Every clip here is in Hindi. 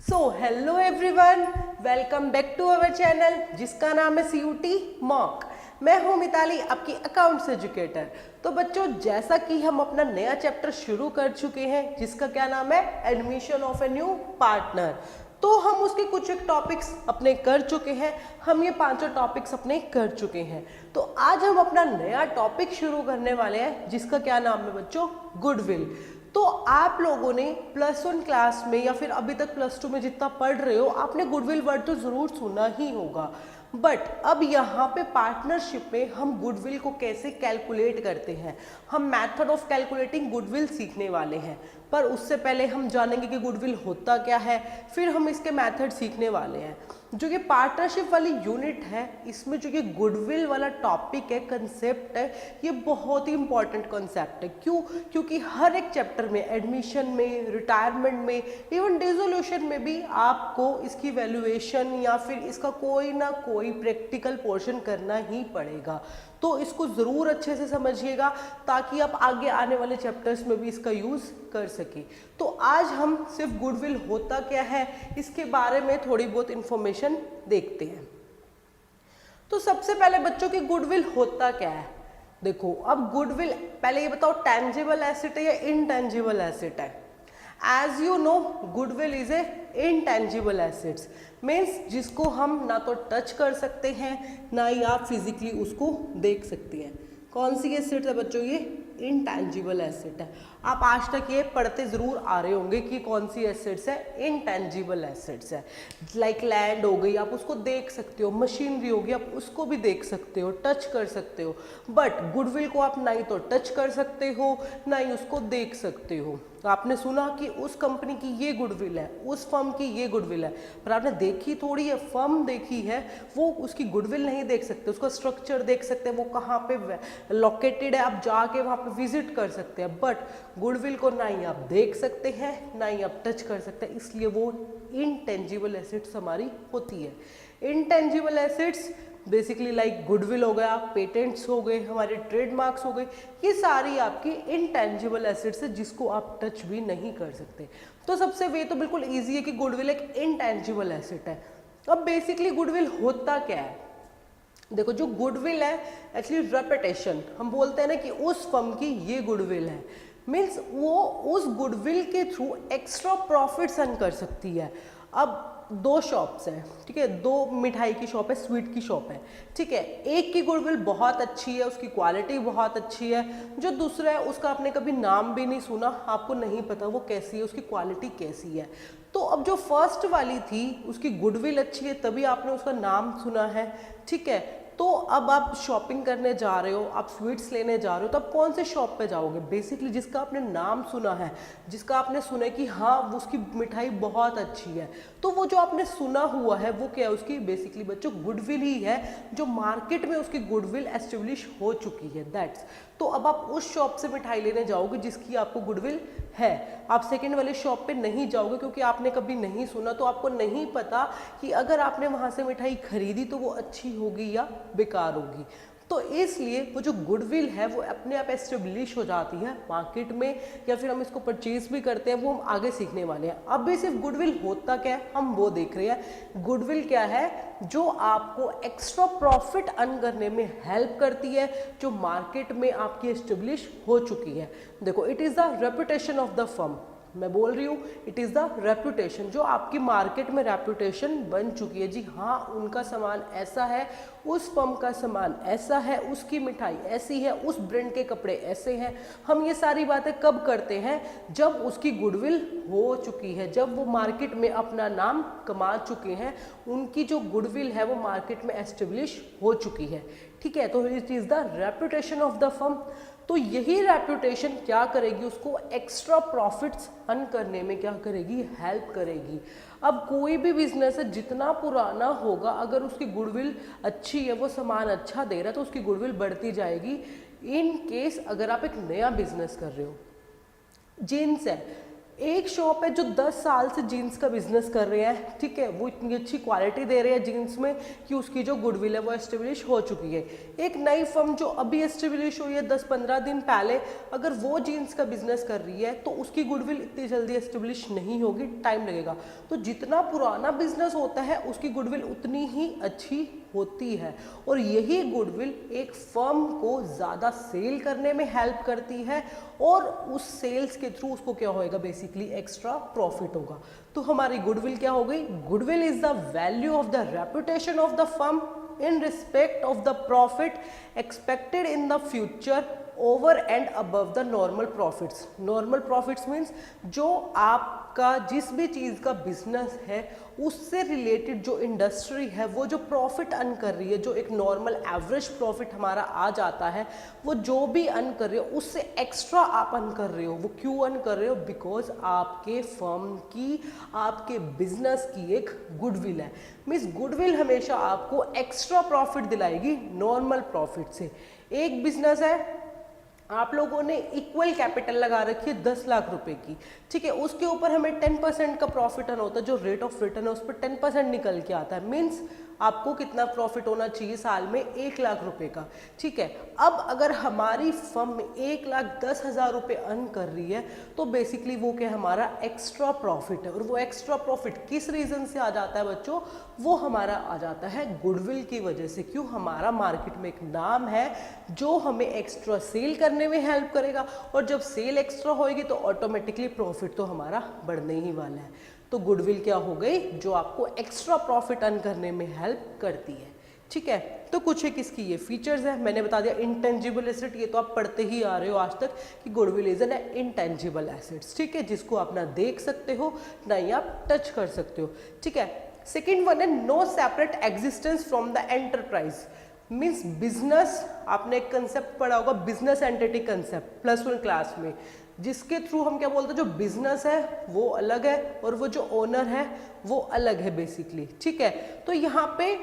Hello everyone, welcome back to our channel जिसका नाम है CUT मॉक। मैं हूं मिताली, आपकी अकाउंट्स एजुकेटर। तो बच्चों, जैसा कि हम अपना नया चैप्टर शुरू कर चुके हैं जिसका क्या नाम है, admission of a new partner. तो हम उसके कुछ एक टॉपिक्स अपने कर चुके हैं। हम ये पांचों टॉपिक्स अपने कर चुके हैं। तो आज हम अपना नया टॉपिक शुरू करने वाले हैं जिसका क्या नाम है बच्चों, गुडविल। तो आप लोगों ने +1 क्लास में या फिर अभी तक +2 में जितना पढ़ रहे हो, आपने गुडविल वर्ड तो जरूर सुना ही होगा। बट अब यहाँ पे पार्टनरशिप में हम गुडविल को कैसे कैलकुलेट करते हैं, हम मेथड ऑफ कैलकुलेटिंग गुडविल सीखने वाले हैं। पर उससे पहले हम जानेंगे कि गुडविल होता क्या है, फिर हम इसके मेथड सीखने वाले हैं। जो ये पार्टनरशिप वाली यूनिट है, इसमें जो ये गुडविल वाला टॉपिक है, कंसेप्ट है, ये बहुत ही इंपॉर्टेंट कंसेप्ट है। क्यों? क्योंकि हर एक चैप्टर में, एडमिशन में, रिटायरमेंट में, इवन डिसोल्यूशन में भी आपको इसकी वैल्यूएशन या फिर इसका कोई ना कोई प्रैक्टिकल पोर्शन करना ही पड़ेगा। तो इसको ज़रूर अच्छे से समझिएगा ताकि आप आगे आने वाले चैप्टर्स में भी इसका यूज़ कर सकें। तो आज हम सिर्फ गुडविल होता क्या है इसके बारे में थोड़ी बहुत इंफॉर्मेशन देखते हैं। तो सबसे पहले बच्चों की गुडविल होता क्या है, देखो। अब गुडविल, पहले ये बताओ, टेंजिबल एसेट है या इनटेंजिबल एसेट है? As you know, goodwill is a intangible assets, means जिसको हम ना तो टच कर सकते हैं ना ही आप फिजिकली उसको देख सकते हैं। कौन सी एसेट है बच्चों? ये इनटेंजिबल एसेट है। आप आज तक ये पढ़ते जरूर आ रहे होंगे कि कौन सी एसेट्स है, इनटेंजिबल एसेट्स है। लाइक लैंड हो गई, आप उसको देख सकते हो, मशीनरी होगी आप उसको भी देख सकते हो, टच कर सकते हो। बट गुडविल को आप ना ही तो टच कर सकते हो ना ही उसको देख सकते हो। तो आपने सुना कि उस कंपनी की ये गुडविल है, उस फर्म की ये गुडविल है, पर आपने देखी थोड़ी है, फर्म देखी है, वो उसकी गुडविल नहीं देख सकते, उसका स्ट्रक्चर देख सकते हैं, वो कहाँ पे लोकेटेड है, आप जाके वहाँ पे विजिट कर सकते हैं। बट गुडविल को ना ही आप देख सकते हैं ना ही आप टच कर सकते हैं, इसलिए वो इनटेंजिबल एसेट्स हमारी होती है। Intangible assets basically like goodwill हो गया, पेटेंट्स हो गए, हमारे ट्रेडमार्क्स हो गए, ये सारी आपकी इनटेंजिबल एसेट्स है जिसको आप टच भी नहीं कर सकते। तो सबसे वे तो बिल्कुल ईजी है कि गुडविल एक इनटेंजिबल एसेट है। अब बेसिकली गुडविल होता क्या है, देखो। जो गुडविल है एक्चुअली रेपुटेशन, हम बोलते हैं ना कि उस फर्म की ये गुडविल है, मीन्स वो उस गुडविल के थ्रू एक्स्ट्रा प्रॉफिट्स अर्न कर सकती है। अब 2 शॉप्स हैं, ठीक है, 2 मिठाई की शॉप है, स्वीट की शॉप है, ठीक है। एक की गुडविल बहुत अच्छी है, उसकी क्वालिटी बहुत अच्छी है। जो दूसरा है उसका आपने कभी नाम भी नहीं सुना, आपको नहीं पता वो कैसी है, उसकी क्वालिटी कैसी है। तो अब जो फर्स्ट वाली थी उसकी गुडविल अच्छी है तभी आपने उसका नाम सुना है, ठीक है। तो अब आप शॉपिंग करने जा रहे हो, आप स्वीट्स लेने जा रहे हो, तो आप कौन से शॉप पे जाओगे? बेसिकली जिसका आपने नाम सुना है, जिसका आपने सुना है कि हाँ उसकी मिठाई बहुत अच्छी है। तो वो जो आपने सुना हुआ है वो क्या है, उसकी बेसिकली बच्चों गुडविल ही है, जो मार्केट में उसकी गुडविल एस्टेब्लिश हो चुकी है, दैट्स। तो अब आप उस शॉप से मिठाई लेने जाओगे जिसकी आपको गुडविल है। आप सेकंड वाले शॉप पे नहीं जाओगे क्योंकि आपने कभी नहीं सुना, तो आपको नहीं पता कि अगर आपने वहाँ से मिठाई खरीदी तो वो अच्छी होगी या बेकार होगी। तो इसलिए वो जो गुडविल है वो अपने आप एस्टेब्लिश हो जाती है मार्केट में, या फिर हम इसको परचेज भी करते हैं, वो हम आगे सीखने वाले हैं। अब भी सिर्फ गुडविल होता क्या है हम वो देख रहे हैं। गुडविल क्या है? जो आपको एक्स्ट्रा प्रॉफिट अर्न करने में हेल्प करती है, जो मार्केट में आपकी एस्टेब्लिश हो चुकी है। देखो, it is the reputation of the firm, मैं बोल रही हूँ इट इज़ द रेपुटेशन, जो आपकी मार्केट में रेपुटेशन बन चुकी है। जी हाँ, उनका सामान ऐसा है, उस फर्म का सामान ऐसा है, उसकी मिठाई ऐसी है, उस ब्रांड के कपड़े ऐसे हैं। हम ये सारी बातें कब करते हैं? जब उसकी गुडविल हो चुकी है, जब वो मार्केट में अपना नाम कमा चुके हैं, उनकी जो गुडविल है वो मार्केट में एस्टेब्लिश हो चुकी है, ठीक है। तो it is the reputation of the firm. तो यही रेपुटेशन क्या करेगी, उसको एक्स्ट्रा प्रॉफिट्स अर्न करने में क्या करेगी, हेल्प करेगी। अब कोई भी बिजनेस है, जितना पुराना होगा, अगर उसकी गुडविल अच्छी है, वो सामान अच्छा दे रहा है, तो उसकी गुडविल बढ़ती जाएगी। इन केस अगर आप एक नया बिजनेस कर रहे हो, जीन्स है, एक शॉप है जो 10 साल से जीन्स का बिजनेस कर रहे हैं, ठीक है, वो इतनी अच्छी क्वालिटी दे रहे हैं जीन्स में कि उसकी जो गुडविल है वो एस्टेब्लिश हो चुकी है। एक नई फर्म जो अभी एस्टेब्लिश हुई है 10-15 दिन पहले, अगर वो जीन्स का बिजनेस कर रही है तो उसकी गुडविल इतनी जल्दी एस्टेब्लिश नहीं होगी, टाइम लगेगा। तो जितना पुराना बिजनेस होता है उसकी गुडविल उतनी ही अच्छी होती है, और यही गुडविल एक फर्म को ज़्यादा सेल करने में हेल्प करती है, और उस सेल्स के थ्रू उसको क्या होएगा, बेसिकली एक्स्ट्रा प्रॉफिट होगा। तो हमारी गुडविल क्या हो गई, goodwill is the value of the reputation of the firm in respect of the profit expected in the future over and above the normal profits. Normal profits means जो आपका जिस भी चीज़ का बिजनेस है उससे रिलेटेड जो इंडस्ट्री है वो जो प्रॉफिट अर्न कर रही है, जो एक नॉर्मल एवरेज प्रॉफिट हमारा आ जाता है, वो जो भी अर्न कर रहे हो उससे एक्स्ट्रा आप अर्न कर रहे हो। वो क्यों अर्न कर रहे हो, बिकॉज आपके फर्म की, आपके बिजनेस की एक गुडविल है। मीन्स गुडविल हमेशा आपको एक्स्ट्रा प्रॉफिट दिलाएगी नॉर्मल प्रॉफिट से। एक बिजनेस है, आप लोगों ने इक्वल कैपिटल लगा रखी है 10 लाख रुपए की, ठीक है, उसके ऊपर हमें 10% का प्रॉफिट अर्न होता है, जो रेट ऑफ रिटर्न है उस पर 10% निकल के आता है। मीन्स आपको कितना प्रॉफिट होना चाहिए साल में, 1 लाख रुपए का, ठीक है। अब अगर हमारी फर्म में 1,10,000 रुपए अर्न कर रही है तो बेसिकली वो क्या हमारा एक्स्ट्रा प्रॉफिट है। और वो एक्स्ट्रा प्रॉफिट किस रीजन से आ जाता है बच्चों, वो हमारा आ जाता है गुडविल की वजह से। क्यों, हमारा मार्केट में एक नाम है जो हमें एक्स्ट्रा सेल करने में हेल्प करेगा, और जब सेल एक्स्ट्रा होएगी तो ऑटोमेटिकली प्रॉफिट तो हमारा बढ़ने ही वाला है। तो गुडविल क्या हो गई, जो आपको एक्स्ट्रा प्रॉफिट अर्न करने में हेल्प करती है, ठीक है। तो कुछ एक इसकी ये फीचर्स है, मैंने बता दिया इंटेंजिबल एसेट, ये तो आप पढ़ते ही आ रहे हो आज तक कि goodwill is an intangible assets, ठीक है, जिसको आप ना देख सकते हो ना ही आप टच कर सकते हो, ठीक है। सेकेंड वन है no separate existence from the enterprise. Means business, आपने एक कंसेप्ट पढ़ा होगा बिजनेस एंटिटी कंसेप्ट +1 क्लास में, जिसके थ्रू हम क्या बोलते हैं, जो बिजनेस है वो अलग है और वो जो ओनर है वो अलग है बेसिकली, ठीक है। तो यहाँ पे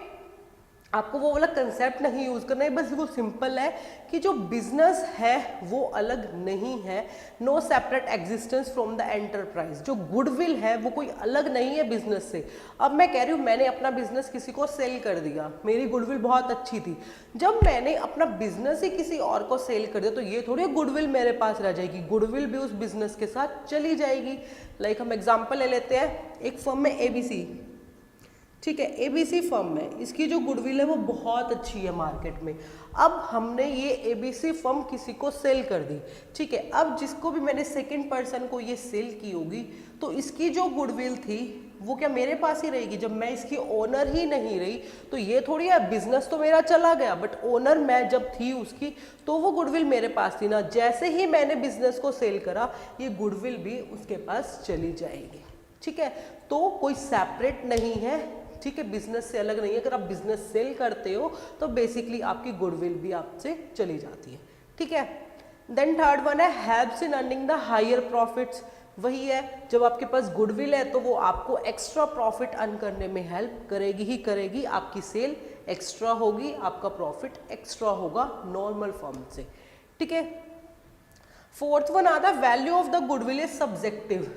आपको वो वाला कंसेप्ट नहीं यूज करना है, बस वो सिंपल है कि जो बिजनेस है वो अलग नहीं है, no separate existence from the enterprise. जो गुडविल है वो कोई अलग नहीं है बिजनेस से। अब मैं कह रही हूँ मैंने अपना बिजनेस किसी को सेल कर दिया, मेरी गुडविल बहुत अच्छी थी, जब मैंने अपना बिजनेस ही किसी और को सेल कर दिया तो ये थोड़ी गुडविल मेरे पास रह जाएगी, गुडविल भी उस बिजनेस के साथ चली जाएगी। लाइक हम एग्जाम्पल ले लेते हैं, एक फर्म में ABC, ठीक है, ABC फर्म है, इसकी जो गुडविल है वो बहुत अच्छी है मार्केट में। अब हमने ये ABC फर्म किसी को सेल कर दी, ठीक है। अब जिसको भी मैंने सेकंड पर्सन को ये सेल की होगी तो इसकी जो गुडविल थी वो क्या मेरे पास ही रहेगी, जब मैं इसकी ओनर ही नहीं रही तो ये थोड़ी है, बिजनेस तो मेरा चला गया बट ओनर मैं जब थी उसकी तो वो गुडविल मेरे पास थी ना। जैसे ही मैंने बिजनेस को सेल करा ये गुडविल भी उसके पास चली जाएगी, ठीक है। तो कोई सेपरेट नहीं है, ठीक है, बिजनेस से अलग नहीं है। अगर आप बिजनेस सेल करते हो तो बेसिकली आपकी गुडविल भी आपसे चली जाती है, ठीक है। देन थर्ड वन है helps in earning the higher profits. वही है, जब आपके पास गुडविल है तो वो आपको एक्स्ट्रा प्रॉफिट अर्न करने में हेल्प करेगी ही करेगी, आपकी सेल एक्स्ट्रा होगी, आपका प्रॉफिट एक्स्ट्रा होगा नॉर्मल फर्म से, ठीक है। फोर्थ वन आता है value of the goodwill is subjective.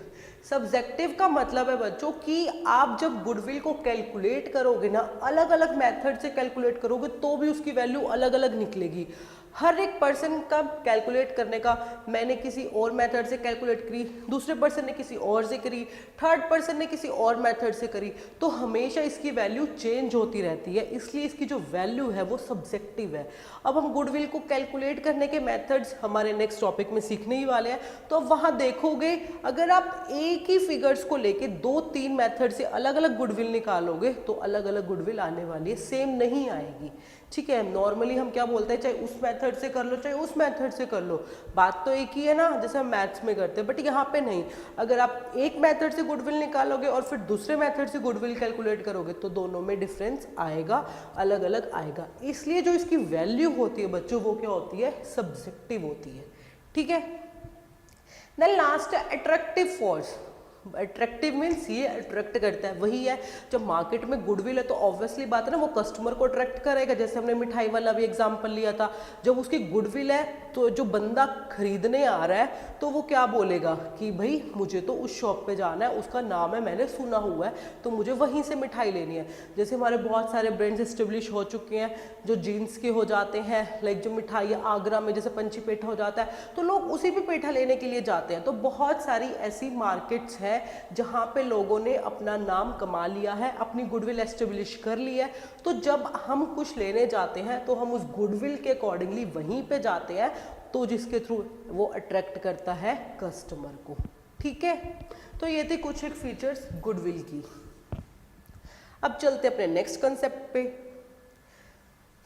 Subjective का मतलब है बच्चों कि आप जब गुडविल को कैलकुलेट करोगे ना, अलग अलग मेथड से कैलकुलेट करोगे तो भी उसकी वैल्यू अलग अलग निकलेगी। हर एक पर्सन का कैलकुलेट करने का, मैंने किसी और मेथड से कैलकुलेट करी, दूसरे पर्सन ने किसी और से करी, थर्ड पर्सन ने किसी और मेथड से करी, तो हमेशा इसकी वैल्यू चेंज होती रहती है, इसलिए इसकी जो वैल्यू है वो सब्जेक्टिव है। अब हम गुडविल को कैलकुलेट करने के मेथड्स हमारे नेक्स्ट टॉपिक में सीखने ही वाले हैं, तो वहाँ देखोगे अगर आप एक ही फिगर्स को लेके 2-3 मेथड से अलग अलग गुडविल निकालोगे तो अलग अलग गुडविल आने वाली है, सेम नहीं आएगी, ठीक है। नॉर्मली हम क्या बोलते हैं, चाहे उस मेथड से कर लो चाहे उस मेथड से कर लो, बात तो एक ही है ना, जैसे हम मैथ्स में करते हैं, बट यहाँ पे नहीं। अगर आप एक मेथड से गुडविल निकालोगे और फिर दूसरे मेथड से गुडविल कैलकुलेट करोगे तो दोनों में डिफरेंस आएगा, अलग अलग आएगा। इसलिए जो इसकी वैल्यू होती है बच्चों वो क्या होती है, सब्जेक्टिव होती है, ठीक है। देन लास्ट है अट्रैक्टिव फोर्स। अट्रैक्टिव मीन्स ये अट्रैक्ट करता है, वही है जब मार्केट में गुडविल है तो ऑब्वियसली बात है ना वो कस्टमर को अट्रैक्ट करेगा। जैसे हमने मिठाई वाला भी एग्जांपल लिया था, जब उसकी गुडविल है तो जो बंदा खरीदने आ रहा है तो वो क्या बोलेगा कि भाई मुझे तो उस शॉप पे जाना है, उसका नाम है, मैंने सुना हुआ है, तो मुझे वहीं से मिठाई लेनी है। जैसे हमारे बहुत सारे ब्रांड्स एस्टेब्लिश हो चुके हैं जो जीन्स के हो जाते हैं, लाइक जो मिठाई आगरा में जैसे पंची पेठा हो जाता है तो लोग उसी पे पेठा लेने के लिए जाते हैं। तो बहुत सारी ऐसी मार्केट्स हैं जहाँ पे लोगों ने अपना नाम कमा लिया है, अपनी गुडविल एस्टेब्लिश कर ली है। तो जब हम कुछ लेने जाते हैं तो हम उस गुडविल के अकॉर्डिंगली वहीं पे जाते हैं, तो जिसके थ्रू वो अट्रैक्ट करता है कस्टमर को। ठीक है, तो ये थे कुछ एक फीचर्स गुडविल की। अब चलते अपने नेक्स्ट कंसेप्ट पे।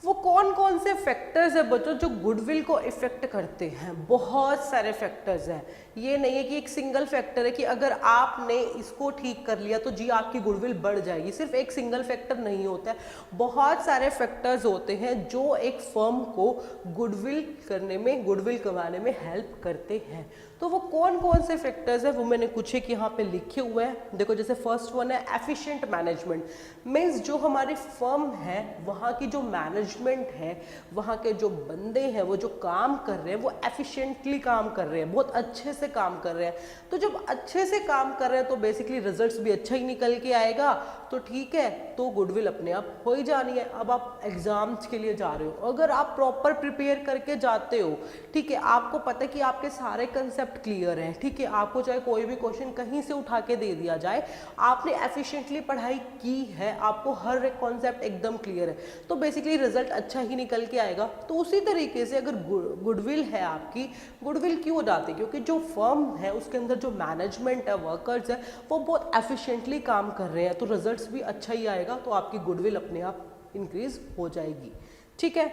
वो कौन कौन से फैक्टर्स है बच्चों जो गुडविल को इफेक्ट करते हैं? बहुत सारे फैक्टर्स हैं, ये नहीं है कि एक सिंगल फैक्टर है कि अगर आपने इसको ठीक कर लिया तो जी आपकी गुडविल बढ़ जाएगी। सिर्फ एक सिंगल फैक्टर नहीं होता है, बहुत सारे फैक्टर्स होते हैं जो एक फर्म को गुडविल करने में, गुडविल कमाने में हेल्प करते हैं। तो वो कौन कौन से फैक्टर्स है वो मैंने कुछ एक यहाँ पे लिखे हुए हैं। देखो, जैसे फर्स्ट वन है एफिशिएंट मैनेजमेंट। मीन्स जो हमारी फर्म है वहाँ की जो मैनेजमेंट है, वहाँ के जो बंदे हैं वो जो काम कर रहे हैं वो एफिशिएंटली काम कर रहे हैं, बहुत अच्छे से काम कर रहे हैं। तो जब अच्छे से काम कर रहे हैं तो बेसिकली रिजल्ट्स भी अच्छा ही निकल के आएगा, तो ठीक है, तो गुडविल अपने आप हो ही जानी है। अब आप एग्जाम्स के लिए जा रहे हो, अगर आप प्रॉपर प्रिपेयर करके जाते हो, ठीक है, आपको पता है कि आपके सारे कंसेप्ट क्लियर है, ठीक है, आपको चाहे कोई भी क्वेश्चन कहीं से उठा के दे दिया जाए, आपने एफिशिएंटली पढ़ाई की है, आपको हर एक कॉन्सेप्ट एकदम क्लियर है, तो बेसिकली रिजल्ट अच्छा ही निकल के आएगा। तो उसी तरीके से अगर गुडविल है आपकी, गुडविल क्यों हो जाती है? क्योंकि जो फर्म है उसके अंदर जो मैनेजमेंट है, वर्कर्स है, वो बहुत एफिशिएंटली काम कर रहे हैं, तो रिजल्ट्स भी अच्छा ही आएगा, तो आपकी गुडविल अपने आप इंक्रीज हो जाएगी। ठीक है,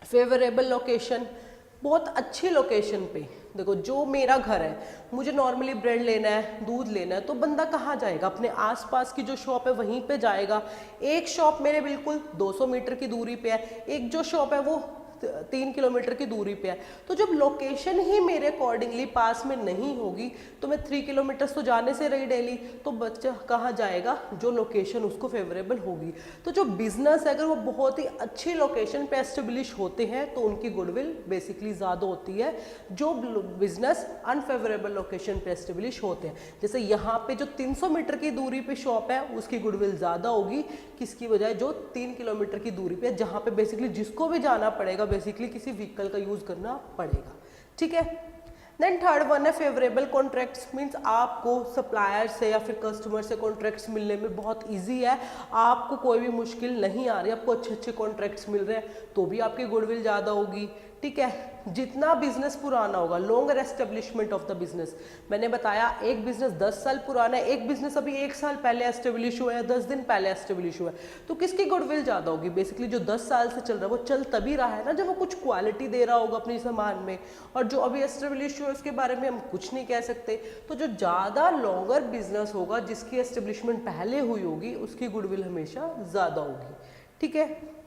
फेवरेबल लोकेशन, बहुत अच्छी लोकेशन पे। देखो, जो मेरा घर है, मुझे नॉर्मली ब्रेड लेना है, दूध लेना है, तो बंदा कहाँ जाएगा? अपने आसपास की जो शॉप है वहीं पे जाएगा। एक शॉप मेरे बिल्कुल 200 मीटर की दूरी पे है, एक जो शॉप है वो 3 किलोमीटर की दूरी पे है। तो जब लोकेशन ही मेरे अकॉर्डिंगली पास में नहीं होगी तो मैं 3 किलोमीटर तो जाने से रही डेली, तो बच्चा कहाँ जाएगा? जो लोकेशन उसको फेवरेबल होगी। तो जो बिजनेस है अगर वो बहुत ही अच्छी लोकेशन पे एस्टेब्लिश होते हैं तो उनकी गुडविल बेसिकली ज़्यादा होती है। जो बिजनेस अनफेवरेबल लोकेशन पे एस्टेब्लिश होते हैं, जैसे यहाँ पे जो 300 मीटर की दूरी पे शॉप है उसकी गुडविल ज़्यादा होगी किसकी बजाय जो 3 किलोमीटर की दूरी पे, जहाँ पे बेसिकली जिसको भी जाना पड़ेगा बेसिकली किसी व्हीकल का यूज करना पड़ेगा। ठीक है, देन थर्ड वन है फेवरेबल कॉन्ट्रैक्ट्स। मीन्स आपको सप्लायर से या फिर कस्टमर से कॉन्ट्रैक्ट्स मिलने में बहुत इजी है, आपको कोई भी मुश्किल नहीं आ रही, आपको अच्छे अच्छे कॉन्ट्रैक्ट्स मिल रहे हैं, तो भी आपकी गुडविल ज़्यादा होगी। ठीक है, जितना बिजनेस पुराना होगा, longer establishment of the business, मैंने बताया एक बिजनेस 10 साल पुराना है, एक बिजनेस अभी 1 साल पहले एस्टेब्लिश हुआ है, 10 दिन पहले एस्टेब्लिश हुआ है, तो किसकी गुडविल ज़्यादा होगी? बेसिकली जो 10 साल से चल रहा है वो चल तभी रहा है ना जब वो कुछ क्वालिटी दे रहा होगा अपनी सामान में, और जो अभी एस्टेब्लिश हुआ है उसके बारे में हम कुछ नहीं कह सकते। तो जो ज़्यादा लॉन्गर बिजनेस होगा, जिसकी एस्टेब्लिशमेंट पहले हुई होगी, उसकी गुडविल हमेशा ज़्यादा होगी। ठीक है,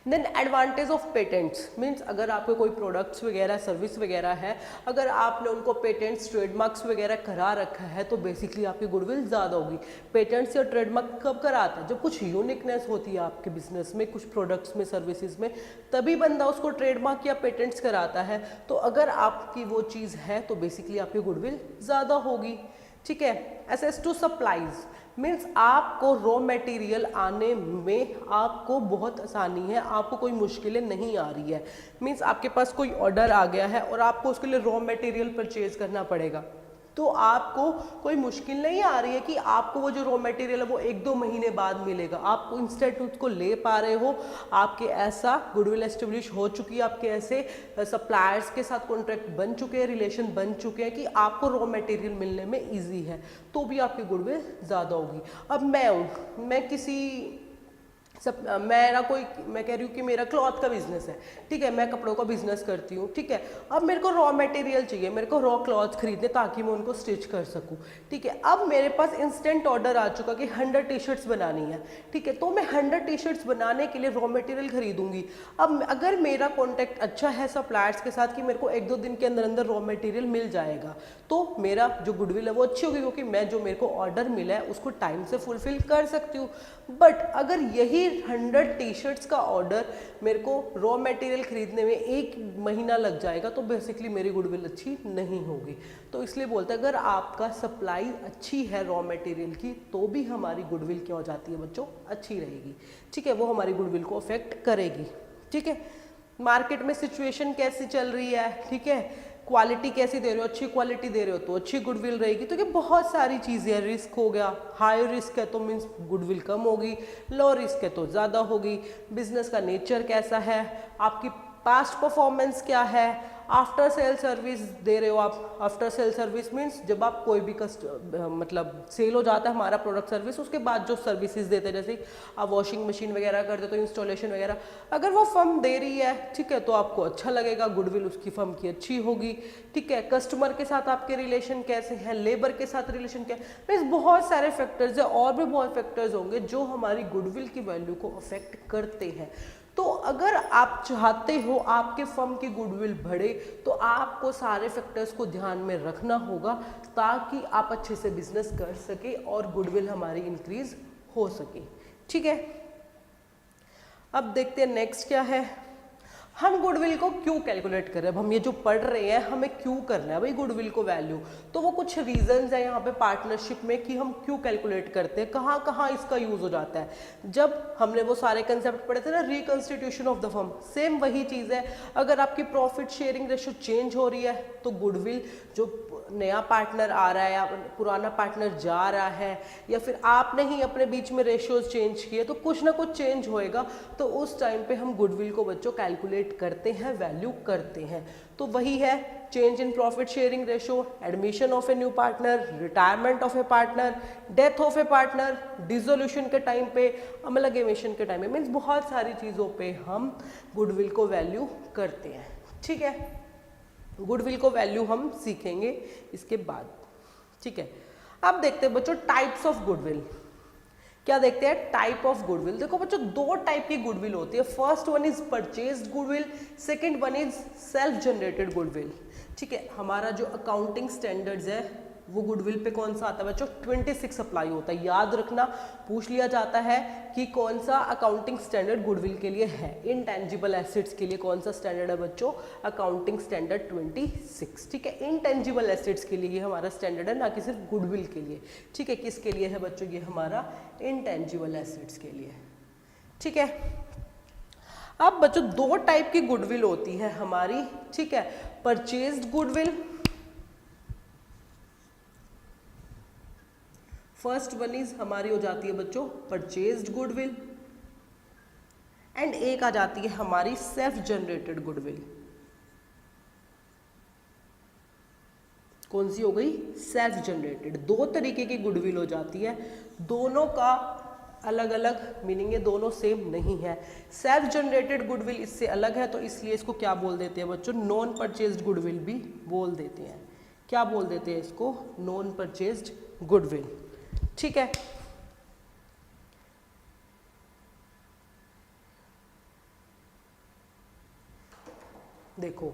then advantage of patents. Means अगर आपके कोई प्रोडक्ट्स वगैरह, सर्विस वगैरह है, अगर आपने उनको पेटेंट्स, ट्रेडमार्क्स वगैरह करा रखा है तो बेसिकली आपकी गुडविल ज़्यादा होगी। पेटेंट्स या ट्रेडमार्क कब कराता है? जब कुछ यूनिकनेस होती है आपके बिजनेस में, कुछ प्रोडक्ट्स में, सर्विसेज में, तभी बंदा उसको ट्रेडमार्क या पेटेंट्स कराता है। तो अगर आपकी वो चीज़ है तो बेसिकली आपकी गुडविल ज़्यादा होगी। ठीक है, एसेस टू सप्लाईज। मीन्स आपको रॉ मटेरियल आने में आपको बहुत आसानी है, आपको कोई मुश्किलें नहीं आ रही है। मीन्स आपके पास कोई ऑर्डर आ गया है और आपको उसके लिए रॉ मटेरियल परचेज करना पड़ेगा, तो आपको कोई मुश्किल नहीं आ रही है कि आपको वो जो रॉ मटेरियल है वो 1-2 महीने बाद मिलेगा, आपको इंस्टेंट उसको ले पा रहे हो। आपके ऐसा गुडविल एस्टेब्लिश हो चुकी है, आपके ऐसे सप्लायर्स के साथ कॉन्ट्रैक्ट बन चुके हैं, रिलेशन बन चुके हैं कि आपको रॉ मटेरियल मिलने में ईजी है, तो भी आपकी गुडविल ज़्यादा होगी। अब मैं किसी मैं कह रही हूँ कि मेरा क्लॉथ का बिजनेस है, ठीक है, मैं कपड़ों का बिजनेस करती हूँ, ठीक है। अब मेरे को रॉ मटेरियल चाहिए, मेरे को रॉ क्लॉथ खरीदने ताकि मैं उनको स्टिच कर सकूँ, ठीक है। अब मेरे पास इंस्टेंट ऑर्डर आ चुका कि 100 टी शर्ट्स बनानी है, ठीक है, तो मैं 100 टी शर्ट्स बनाने के लिए रॉ मटेरियल खरीदूंगी। अब अगर मेरा कॉन्टैक्ट अच्छा है सप्लायर्स के साथ कि मेरे को 1-2 दिन के अंदर अंदर रॉ मटेरियल मिल जाएगा, तो मेरा जो गुडविल है वो अच्छी होगी, क्योंकि मैं जो मेरे को ऑर्डर मिला है उसको टाइम से फुलफिल कर सकती हूँ। बट अगर यही 100 टी शर्ट्स का ऑर्डर मेरे को रॉ मटेरियल खरीदने में 1 महीना लग जाएगा, तो बेसिकली मेरी गुडविल अच्छी नहीं होगी। तो इसलिए बोलते हैं अगर आपका सप्लाई अच्छी है रॉ मटेरियल की, तो भी हमारी गुडविल क्या हो जाती है बच्चों, अच्छी रहेगी, ठीक है, वो हमारी गुडविल को अफेक्ट करेगी, ठीक है। मार्केट में सिचुएशन कैसी चल रही है, ठीक है, क्वालिटी कैसी दे रहे हो, अच्छी क्वालिटी दे रहे हो तो अच्छी गुडविल रहेगी। तो ये बहुत सारी चीज़ें हैं, रिस्क हो गया, हाई रिस्क है तो मीन्स गुडविल कम होगी, लो रिस्क है तो ज़्यादा होगी, बिजनेस का नेचर कैसा है, आपकी पास्ट परफॉर्मेंस क्या है, आफ्टर सेल सर्विस दे रहे हो आप। आफ्टर सेल सर्विस मीन्स जब आप कोई भी मतलब सेल हो जाता है हमारा प्रोडक्ट सर्विस, उसके बाद जो सर्विसेज देते हैं, जैसे आप वॉशिंग मशीन वगैरह करते तो इंस्टॉलेशन वगैरह, अगर वो फर्म दे रही है, ठीक है, तो आपको अच्छा लगेगा, गुडविल उसकी फर्म की अच्छी होगी, ठीक है। कस्टमर के साथ आपके रिलेशन कैसे हैं, लेबर के साथ रिलेशन क्या है, मीन्स बहुत सारे फैक्टर्स है, और भी बहुत फैक्टर्स होंगे जो हमारी गुडविल की वैल्यू को अफेक्ट करते हैं। तो अगर आप चाहते हो आपके फर्म की गुडविल बढ़े, तो आपको सारे फैक्टर्स को ध्यान में रखना होगा, ताकि आप अच्छे से बिजनेस कर सके और गुडविल हमारी इंक्रीज हो सके, ठीक है। अब देखते हैं नेक्स्ट क्या है, हम गुडविल को क्यों कैलकुलेट कर रहे हैं। अब हम ये जो पढ़ रहे हैं हमें क्यों करना है भाई गुडविल को वैल्यू, तो वो कुछ रीजंस है यहाँ पे पार्टनरशिप में कि हम क्यों कैलकुलेट करते हैं, कहाँ कहाँ इसका यूज हो जाता है। जब हमने वो सारे कंसेप्ट पढ़े थे ना, reconstitution of the firm, same वही चीज़ है। अगर आपकी प्रॉफिट शेयरिंग रेशियो चेंज हो रही है, तो गुडविल जो नया पार्टनर आ रहा है या पुराना पार्टनर जा रहा है, या फिर आपने ही अपने बीच में रेशियोज चेंज किए, तो कुछ ना कुछ चेंज होएगा। तो उस टाइम पे हम गुडविल को बच्चों कैलकुलेट करते हैं, वैल्यू करते हैं। तो वही है change in profit sharing ratio, admission of a new partner, retirement of A partner, death of A partner, dissolution के टाइम पे, अमलगेमेशन के टाइम पे, मीन्स बहुत सारी चीज़ों पे हम गुडविल को वैल्यू करते हैं, ठीक है। गुडविल को वैल्यू हम सीखेंगे इसके बाद, ठीक है। अब देखते हैं बच्चों टाइप्स ऑफ गुडविल। क्या देखते हैं, टाइप ऑफ गुडविल। देखो बच्चों 2 टाइप की गुडविल होती है। First one is purchased goodwill, second one is self generated goodwill, ठीक है। हमारा जो अकाउंटिंग स्टैंडर्ड्स है वो गुडविल पे कौन सा आता है बच्चों, 26 अप्लाई होता है। याद रखना, पूछ लिया जाता है कि कौन सा अकाउंटिंग स्टैंडर्ड गुडविल के लिए है। इनटेंजिबल एसेट्स के लिए कौन सा स्टैंडर्ड है बच्चों, अकाउंटिंग स्टैंडर्ड 26, ठीक है। इनटेंजिबल एसेट्स के लिए ये हमारा स्टैंडर्ड है, ना कि सिर्फ गुडविल के लिए, ठीक है। किसके लिए है बच्चों, ये हमारा इनटेंजिबल एसेट्स के लिए, ठीक है। अब बच्चों 2 टाइप की गुडविल होती है हमारी, ठीक है। Purchased goodwill, first one is हमारी हो जाती है बच्चों परचेज्ड गुडविल, एंड एक आ जाती है हमारी सेल्फ जनरेटेड गुडविल। कौन सी हो गई, सेल्फ जनरेटेड। 2 तरीके की गुडविल हो जाती है, दोनों का अलग अलग मीनिंग है, दोनों सेम नहीं है। सेल्फ जनरेटेड गुडविल इससे अलग है, तो इसलिए इसको क्या बोल देते हैं बच्चों, नॉन परचेज्ड गुडविल भी बोल देते हैं। क्या बोल देते हैं इसको, नॉन परचेज्ड गुडविल, ठीक है। देखो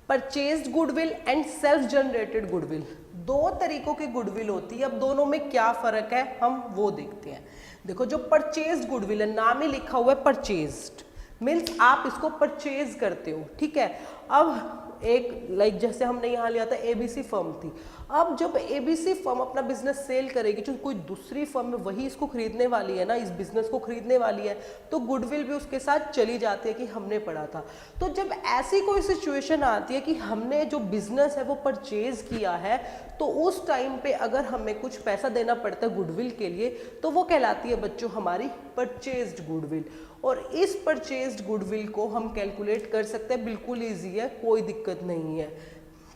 purchased goodwill and self generated goodwill, 2 तरीकों की गुडविल होती है। अब दोनों में क्या फर्क है हम वो देखते हैं। देखो जो परचेज्ड गुडविल है, नाम ही लिखा हुआ है परचेज्ड, मीन्स आप इसको परचेज करते हो, ठीक है। अब एक जैसे हमने यहाँ लिया था एबीसी फर्म थी। अब जब एबीसी फर्म अपना बिजनेस सेल करेगी, जो कोई दूसरी फर्म में वही इसको खरीदने वाली है ना, इस बिजनेस को खरीदने वाली है, तो गुडविल भी उसके साथ चली जाती है कि हमने पढ़ा था। तो जब ऐसी कोई सिचुएशन आती है कि हमने जो बिजनेस है वो परचेज किया है, तो उस टाइम पे अगर हमें कुछ पैसा देना पड़ता है गुडविल के लिए, तो वो कहलाती है बच्चों हमारी परचेज्ड गुडविल। और इस परचेज्ड गुडविल को हम कैलकुलेट कर सकते हैं, बिल्कुल ईजी है, कोई दिक्कत नहीं है,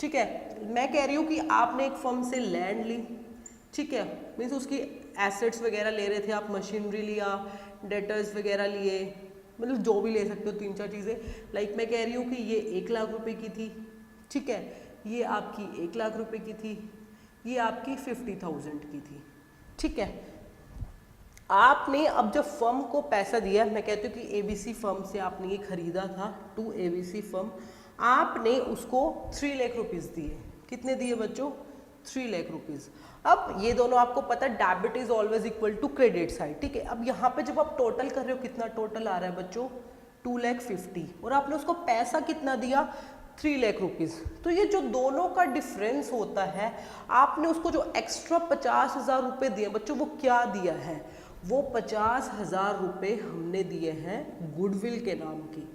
ठीक है। मैं कह रही हूँ कि आपने एक फर्म से लैंड ली, ठीक है, मीन्स उसकी एसेट्स वगैरह ले रहे थे आप, मशीनरी लिया, डेटर्स वगैरह लिए, मतलब जो भी ले सकते हो 3-4 चीज़ें। लाइक मैं कह रही हूँ कि ये 1 लाख रुपए की थी, ठीक है, ये आपकी 1 लाख रुपए की थी, ये आपकी 50,000 की थी, ठीक है। आपने अब जब फर्म को पैसा दिया, मैं कहती हूँ कि एबीसी फर्म से आपने ये खरीदा था, टू एबीसी फर्म, आपने उसको 3 लाख रुपीज़ दिए। कितने दिए बच्चों? 3 लाख रुपीज़। अब ये दोनों आपको पता है debit is always equal to credit side, ठीक है। अब यहाँ पे जब आप टोटल कर रहे हो, कितना टोटल आ रहा है बच्चों? 2,50,000, और आपने उसको पैसा कितना दिया? 3 लाख रुपीज़। तो ये जो दोनों का डिफरेंस होता है, आपने उसको जो एक्स्ट्रा 50,000 रुपये दिए बच्चों, वो क्या दिया है? वो 50,000 रुपये हमने दिए हैं गुडविल के नाम की।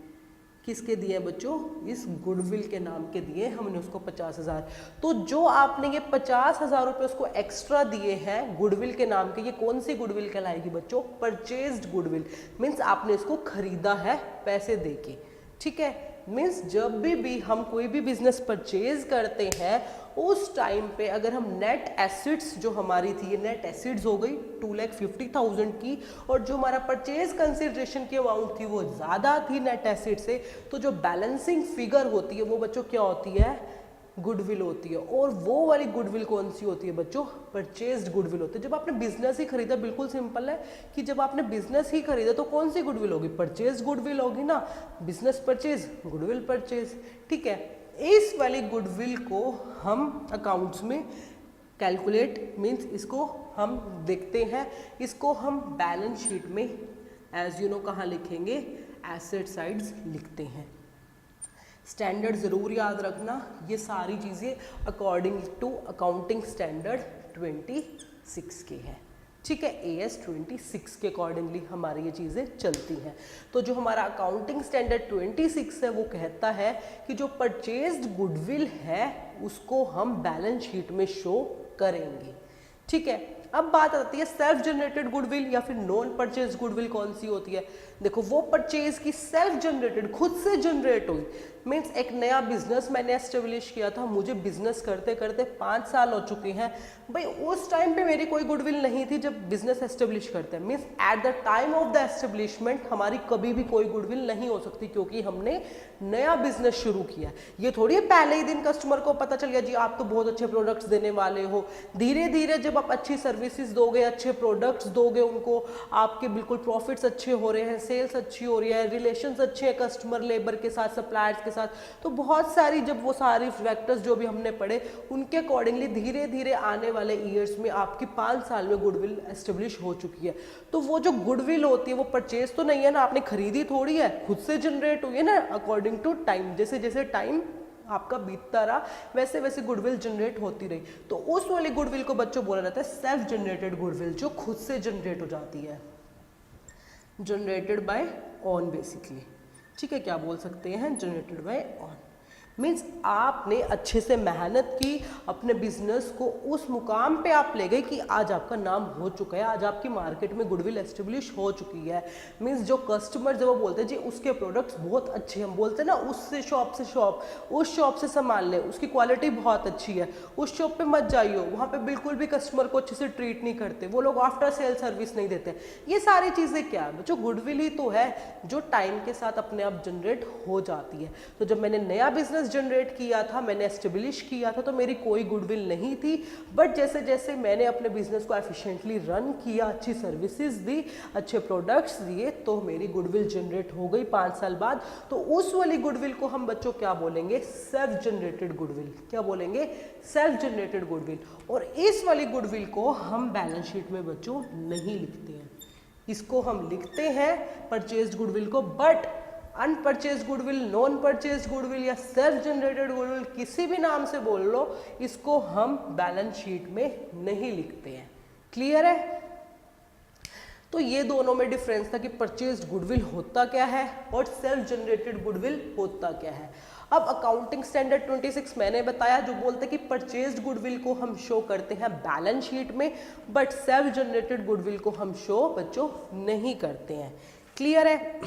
किसके दिए बच्चों? इस गुडविल के नाम के दिए हमने उसको 50,000। तो जो आपने ये 50,000 रुपये उसको एक्स्ट्रा दिए हैं गुडविल के नाम के, ये कौन सी गुडविल कहलाएगी बच्चों? Purchased goodwill. मीन्स आपने इसको खरीदा है पैसे देके, ठीक है। मीन्स जब भी हम कोई भी बिजनेस परचेज करते हैं, उस टाइम पे अगर हम नेट एसिड्स जो हमारी थी, ये नेट एसिड्स हो गई 2,50,000 की, और जो हमारा परचेज कंसिडरेशन की अमाउंट थी वो ज़्यादा थी नेट एसिड से, तो जो बैलेंसिंग फिगर होती है वो बच्चों क्या होती है? गुडविल होती है। और वो वाली गुडविल कौन सी होती है बच्चों? परचेज्ड गुडविल होती है। जब आपने बिजनेस ही खरीदा, बिल्कुल सिंपल है कि जब आपने बिजनेस ही खरीदा तो कौन सी गुडविल होगी? परचेज गुडविल होगी ना। बिजनेस परचेज, गुडविल परचेज, ठीक है। इस वाली गुडविल को हम अकाउंट्स में कैलकुलेट, मीन्स इसको हम देखते हैं, इसको हम बैलेंस शीट में एज यू नो कहाँ लिखेंगे? एसेट साइड्स लिखते हैं। स्टैंडर्ड ज़रूर याद रखना, ये सारी चीज़ें अकॉर्डिंग टू अकाउंटिंग स्टैंडर्ड 26 के हैं, ठीक है। AS 26 के अकॉर्डिंगली हमारी ये चीज़ें चलती हैं। तो जो हमारा अकाउंटिंग स्टैंडर्ड 26 है वो कहता है कि जो परचेज्ड गुडविल है उसको हम बैलेंस शीट में शो करेंगे, ठीक है। अब बात आती है सेल्फ जनरेटेड गुडविल या फिर नॉन परचेज गुडविल कौन सी होती है? देखो, वो परचेज की सेल्फ जनरेटेड, खुद से जनरेट हुई, मीन्स एक नया बिजनेस मैंने एस्टेब्लिश किया था, मुझे बिजनेस करते करते 5 साल हो चुके हैं भाई, उस टाइम पे मेरी कोई गुडविल नहीं थी जब बिजनेस एस्टेब्लिश करते हैं। Means at the time of the establishment हमारी कभी भी कोई गुडविल नहीं हो सकती, क्योंकि हमने नया बिजनेस शुरू किया। ये थोड़ी है पहले ही दिन कस्टमर को पता चल गया जी आप तो बहुत अच्छे प्रोडक्ट्स देने वाले हो। धीरे धीरे जब आप अच्छी सर्विसेज दोगे, अच्छे प्रोडक्ट्स दोगे उनको, आपके बिल्कुल प्रॉफिट्स अच्छे हो रहे हैं, सेल्स अच्छी हो रही है, रिलेशंस अच्छे हैं कस्टमर लेबर के साथ, सप्लायर्स के साथ, तो बहुत सारी जब वो सारी फैक्टर्स जो भी हमने पढ़े उनके अकॉर्डिंगली धीरे धीरे आने वाले ईयर्स में आपकी 5 साल में गुडविल एस्टेब्लिश हो चुकी है। तो वो जो गुडविल होती है वो परचेज तो नहीं है ना, आपने खरीदी थोड़ी है, खुद से जनरेट हुई है ना अकॉर्डिंग टू टाइम। जैसे जैसे टाइम आपका बीतता रहा वैसे वैसे गुडविल जनरेट होती रही। तो उस वाली गुडविल को बच्चों बोला जाता है सेल्फ जनरेटेड गुडविल, जो खुद से जनरेट हो जाती है, जनरेटेड बाय ऑन बेसिकली, ठीक है। क्या बोल सकते हैं? Generated by on. मीन्स आपने अच्छे से मेहनत की, अपने बिजनेस को उस मुकाम पे आप ले गए कि आज आपका नाम हो चुका है, आज आपकी मार्केट में गुडविल एस्टेब्लिश हो चुकी है। मीन्स जो कस्टमर जब वो बोलते हैं जी उसके प्रोडक्ट्स बहुत अच्छे, हम बोलते हैं ना उससे शॉप से शॉप, उस शॉप से सामान ले, उसकी क्वालिटी बहुत अच्छी है, उस शॉप पे मत जाइए, वहाँ पे बिल्कुल भी कस्टमर को अच्छे से ट्रीट नहीं करते, वो लोग आफ्टर सेल सर्विस नहीं देते। ये सारी चीज़ें क्या है? जो गुडविल ही तो है जो टाइम के साथ अपने आप जनरेट हो जाती है। तो जब मैंने नया बिजनेस जनरेट किया था, मैंने एस्टेब्लिश किया था, तो मेरी कोई गुडविल नहीं थी। बट जैसे जैसे मैंने अपने बिजनेस को एफिशिएंटली रन किया, अच्छी सर्विसेज दी, अच्छे प्रोडक्ट्स दिए, तो मेरी गुडविल जनरेट हो गई 5 साल बाद। तो उस वाली गुडविल को हम बच्चों क्या बोलेंगे? Self generated goodwill. क्या बोलेंगे? Self generated goodwill. और इस वाली गुडविल को हम बैलेंस शीट में बच्चों नहीं लिखते हैं, इसको हम लिखते हैं परचेज्ड गुडविल को। But unpurchased goodwill, non purchase goodwill या सेल्फ जनरेटेड गुडविल, किसी भी नाम से बोल लो, इसको हम बैलेंस शीट में नहीं लिखते हैं। क्लियर है? तो ये दोनों में डिफरेंस था कि परचेज्ड गुडविल होता क्या है और सेल्फ जनरेटेड गुडविल होता क्या है। अब अकाउंटिंग स्टैंडर्ड 26 मैंने बताया, जो बोलते हैं कि परचेज्ड गुडविल को हम शो करते हैं बैलेंस शीट में, बट सेल्फ जनरेटेड गुडविल को हम शो बच्चों नहीं करते हैं। क्लियर है?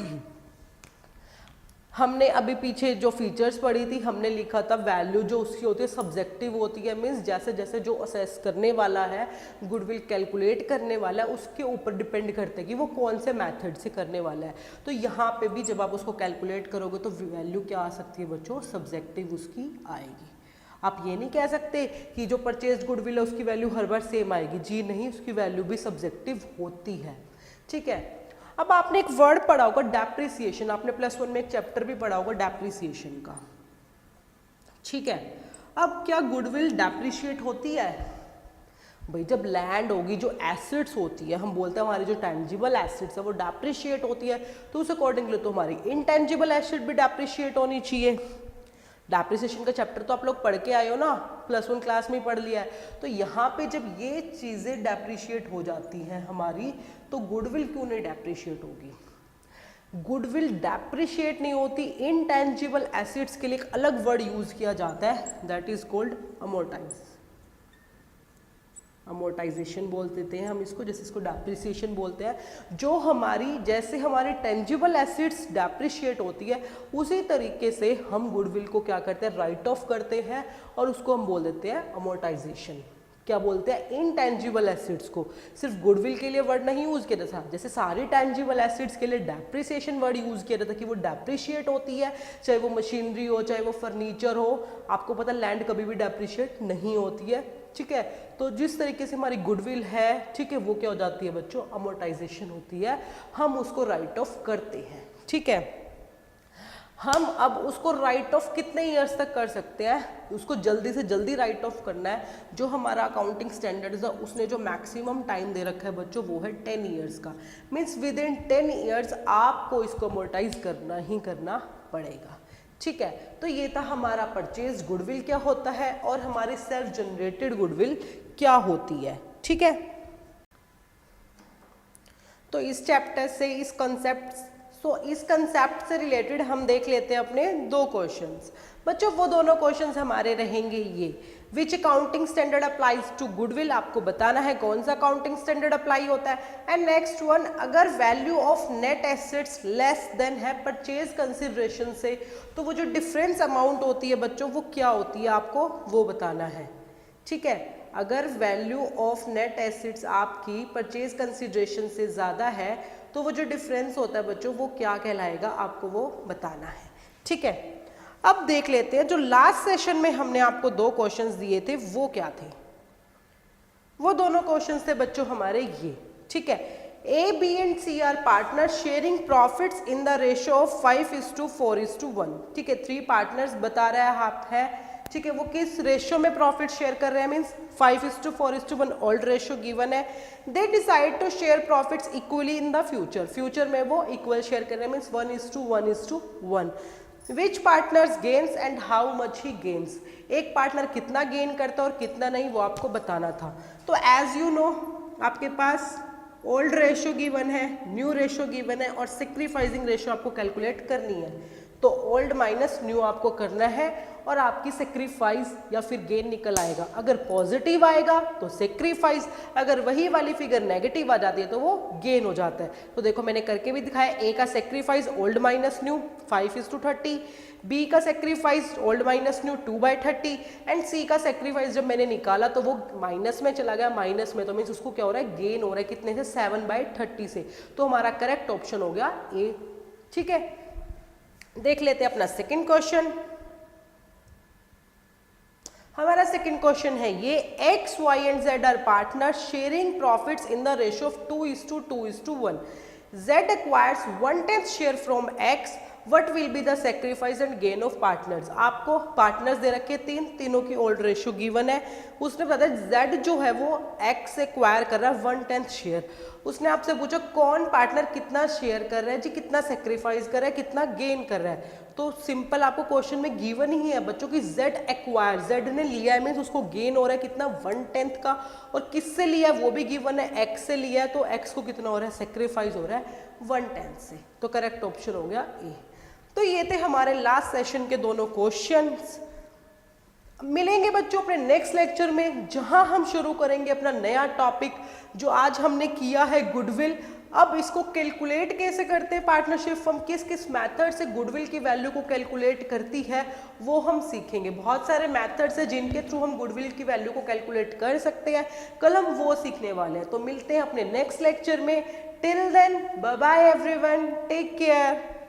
हमने अभी पीछे जो फीचर्स पढ़ी थी, हमने लिखा था वैल्यू जो उसकी होती है सब्जेक्टिव होती है, मीन्स जैसे जैसे जो असेस करने वाला है, गुडविल कैलकुलेट करने वाला है, उसके ऊपर डिपेंड करते हैं कि वो कौन से मेथड से करने वाला है। तो यहाँ पे भी जब आप उसको कैलकुलेट करोगे तो वैल्यू क्या आ सकती है बच्चों, सब्जेक्टिव उसकी आएगी। आप ये नहीं कह सकते कि जो परचेज गुडविल है उसकी वैल्यू हर बार सेम आएगी, जी नहीं, उसकी वैल्यू भी सब्जेक्टिव होती है। ठीक है, अब आपने एक वर्ड पढ़ा होगा डेप्रिसिएशन, आपने +1 में एक चैप्टर भी पढ़ा होगा डेप्रिसिएशन का। ठीक है, अब क्या गुडविल डेप्रिशिएट होती है? भाई जब लैंड होगी, जो एसेट्स होती है, हम बोलते हैं हमारी जो टेंजिबल एसेट्स है वो डेप्रिशिएट होती है, तो उस अकॉर्डिंगली तो हमारी इनटेंजिबल एसेट भी डेप्रिशिएट होनी चाहिए। डेप्रिसिएशन का चैप्टर तो आप लोग पढ़ के आए हो ना, +1 क्लास में ही पढ़ लिया है। तो यहाँ पे जब ये चीज़ें डेप्रिशिएट हो जाती हैं हमारी, तो गुडविल क्यों नहीं डेप्रिशिएट होगी? गुडविल डेप्रिशिएट नहीं होती, इनटेंजिबल एसेट्स के लिए एक अलग वर्ड यूज किया जाता है, that is called amortise. Amortisation बोल देते हैं हम इसको, जैसे इसको डेप्रिसिएशन बोलते हैं। जो हमारी जैसे हमारी टेंजिबल एसेट्स डेप्रिशिएट होती है, उसी तरीके से हम गुडविल को क्या करते हैं, राइट ऑफ करते हैं, और उसको हम बोल देते हैं अमोर्टाइजेशन। क्या बोलते हैं, इनटेंजिबल एसेट्स को। सिर्फ गुडविल के लिए वर्ड नहीं यूज किया था, जैसे सारी टेंजिबल एसेट्स के लिए डेप्रिसिएशन वर्ड यूज किया था कि वो डेप्रिशिएट होती है, चाहे वो मशीनरी हो, चाहे वो फर्नीचर हो। आपको पता लैंड कभी भी डेप्रिशिएट नहीं होती है। ठीक है, तो जिस तरीके से हमारी गुडविल है, ठीक है, वो क्या हो जाती है बच्चों, अमोर्टाइजेशन होती है, हम उसको राइट ऑफ करते हैं। ठीक है, हम अब उसको राइट ऑफ कितने ईयर्स तक कर सकते हैं, उसको जल्दी से जल्दी राइट ऑफ करना है। जो हमारा अकाउंटिंग स्टैंडर्ड्स है उसने जो मैक्सिमम टाइम दे रखा है बच्चों, वो है 10 ईयर्स का। मीन्स विद इन 10 ईयर्स आपको इसको अमोर्टाइज करना ही करना पड़ेगा। ठीक है, तो ये था हमारा परचेज गुडविल क्या होता है और हमारी सेल्फ जनरेटेड गुडविल क्या होती है। ठीक है, तो इस चैप्टर से इस कंसेप्ट से रिलेटेड हम देख लेते हैं अपने 2 क्वेश्चंस। बच्चों वो दोनों क्वेश्चंस हमारे रहेंगे ये, which accounting standard applies to goodwill, आपको बताना है कौन सा अकाउंटिंग स्टैंडर्ड अप्लाई होता है। एंड नेक्स्ट वन, अगर value of net assets less than है परचेज कंसिडरेशन से, तो वो जो डिफरेंस अमाउंट होती है बच्चों वो क्या होती है, आपको वो बताना है। ठीक है, अगर वैल्यू ऑफ नेट एसेट्स आपकी परचेज कंसिडरेशन से ज़्यादा है, तो वो जो डिफरेंस होता है बच्चों वो क्या कहलाएगा, आपको वो बताना है। ठीक है, अब देख लेते हैं जो लास्ट सेशन में हमने आपको 2 क्वेश्चंस दिए थे वो क्या थे। वो दोनों क्वेश्चंस थे बच्चों हमारे ये। ठीक है, A, B and C are partner sharing profits in the ratio of 5:4:1। ठीक है, 3 पार्टनर्स बता रहा है आप है। ठीक है, वो किस रेशियो में प्रॉफिट शेयर कर रहे हैं, मीन्स 5:4:1 ओल्ड रेशियो गिवन है। They decide to share profits equally in the future, future में वो इक्वल शेयर कर रहे हैं, means 1:1:1। Which partners gains and how much he gains, एक पार्टनर कितना गेन करता है और कितना नहीं, वो आपको बताना था। तो एज यू नो आपके पास ओल्ड रेशियो गिवन है, न्यू रेशियो गिवन है और सेक्रीफाइसिंग रेशियो आपको कैलकुलेट करनी है। तो ओल्ड माइनस न्यू आपको करना है और आपकी सेक्रीफाइस या फिर गेन निकल आएगा। अगर पॉजिटिव आएगा तो सेक्रीफाइस, अगर वही वाली फिगर नेगेटिव आ जाती है तो वो गेन हो जाता है। तो देखो मैंने करके भी दिखाया, ए का sacrifice old minus new 5:30, B का sacrifice old minus new 2/30 and C का सेक्रीफाइस जब मैंने निकाला तो वो माइनस में चला गया, माइनस में, तो मीन्स उसको क्या हो रहा है, गेन हो रहा है, कितने से, 7/30 से। तो हमारा करेक्ट ऑप्शन हो गया ए। ठीक है, देख लेते हैं अपना सेकंड क्वेश्चन। हमारा सेकंड क्वेश्चन है ये, X, Y and Z are partner sharing profits in the ratio of 2:2:1। Z acquires 1/10 share from X, what will be the sacrifice and gain of partners. आपको पार्टनर्स दे रखे तीनों की ओल्ड रेशियो गिवन है। उसने बताया Z जो है वो X से एक्वायर कर रहा है 1/10 शेयर। उसने आपसे पूछा कौन पार्टनर कितना शेयर कर रहा है जी, कितना सेक्रीफाइस कर रहा है, कितना गेन कर रहा है। तो सिंपल आपको क्वेश्चन में गिवन ही है बच्चों की Z एक्वायर, Z ने लिया है मीन्स उसको गेन हो रहा है कितना, 1/10 का। और किससे लिया है वो भी गिवन है, X से लिया है, तो X को कितना हो रहा है, सेक्रीफाइस हो रहा है 1/10 से। तो करेक्ट ऑप्शन हो गया ए। तो ये थे हमारे लास्ट सेशन के दोनों क्वेश्चंस। मिलेंगे बच्चों अपने नेक्स्ट लेक्चर में, जहां हम शुरू करेंगे अपना नया टॉपिक जो आज हमने किया है गुडविल। अब इसको कैलकुलेट कैसे करते हैं पार्टनरशिप फर्म, किस किस मेथड से गुडविल की वैल्यू को कैलकुलेट करती है वो हम सीखेंगे। बहुत सारे मेथड्स हैं जिनके थ्रू हम गुडविल की वैल्यू को कैलकुलेट कर सकते हैं, कल हम वो सीखने वाले हैं। तो मिलते हैं अपने नेक्स्ट लेक्चर में। Till then bye bye everyone, take care.